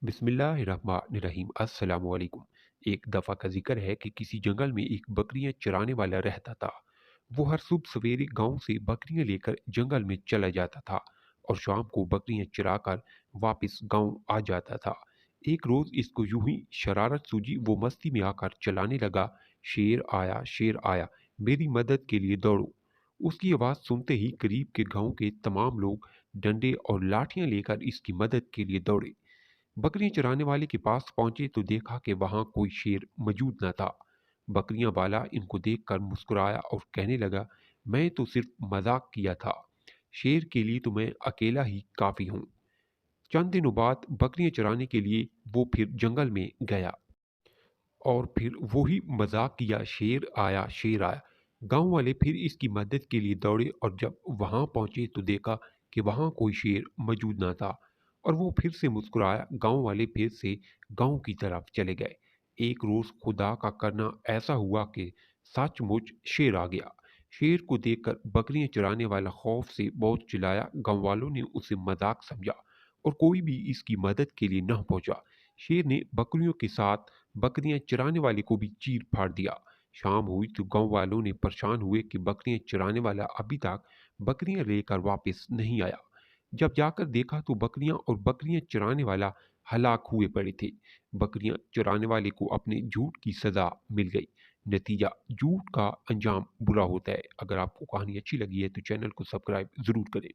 बिस्मिल्लाहिर्रहमानिर्रहीम अस्सलाम वालेकुम। एक दफ़ा का ज़िक्र है कि किसी जंगल में एक बकरियां चराने वाला रहता था। वो हर सुबह सवेरे गांव से बकरियां लेकर जंगल में चला जाता था और शाम को बकरियां चराकर वापस गांव आ जाता था। एक रोज़ इसको यूं ही शरारत सूझी, वो मस्ती में आकर चलाने लगा, शेर आया, मेरी मदद के लिए दौड़ो। उसकी आवाज़ सुनते ही करीब के गांव के तमाम लोग डंडे और लाठियां लेकर इसकी मदद के लिए दौड़े। बकरियां चराने वाले के पास पहुंचे तो देखा कि वहां कोई शेर मौजूद न था। बकरियां वाला इनको देखकर मुस्कुराया और कहने लगा, मैं तो सिर्फ मजाक किया था। शेर के लिए तो मैं अकेला ही काफी हूँ। चंद दिनों बाद बकरियां चराने के लिए वो फिर जंगल में गया और फिर वही मजाक किया, शेर आया। गांव वाले फिर इसकी मदद के लिए दौड़े और जब वहां पहुंचे तो देखा कि वहां कोई शेर मौजूद ना था और वो फिर से मुस्कुराया। गांव वाले फिर से गांव की तरफ चले गए। एक रोज खुदा का करना ऐसा हुआ कि सचमुच शेर आ गया। शेर को देखकर बकरियां चराने वाला खौफ से बहुत चिल्लाया। गांव वालों ने उसे मजाक समझा और कोई भी इसकी मदद के लिए न पहुंचा। शेर ने बकरियों के साथ बकरियां चराने वाले को भी चीर फाड़ दिया। शाम हुई तो गांव वालों ने परेशान हुए कि बकरियां चराने वाला अभी तक बकरियां लेकर वापस नहीं आया। जब जाकर देखा तो बकरियां और बकरियां चराने वाला हलाक हुए पड़े थे। बकरियां चराने वाले को अपने झूठ की सजा मिल गई। नतीजा, झूठ का अंजाम बुरा होता है। अगर आपको कहानी अच्छी लगी है तो चैनल को सब्सक्राइब जरूर करें।